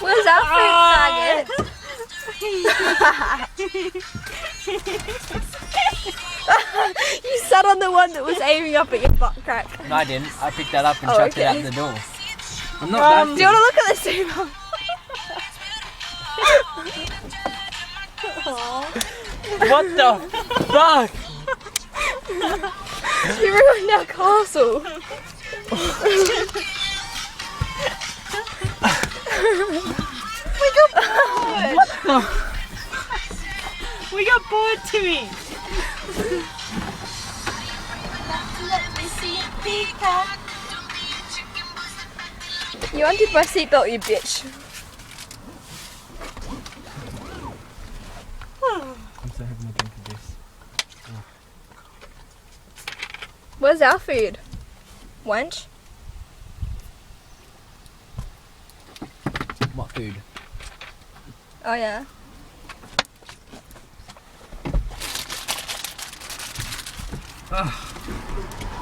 Where's our food, faggot? You sat on the one that was aiming up at your butt crack. No, I didn't. I picked that up and chucked it out the door. I'm not that Do you want to look at this, Timmy? What the fuck? You ruined our castle. We got bored. What the? We got bored, Timmy. Let me see a peacock. You undid my seatbelt, you bitch. I'm so having a drink of this. Where's our food? Wench? What food? Oh yeah. Ugh.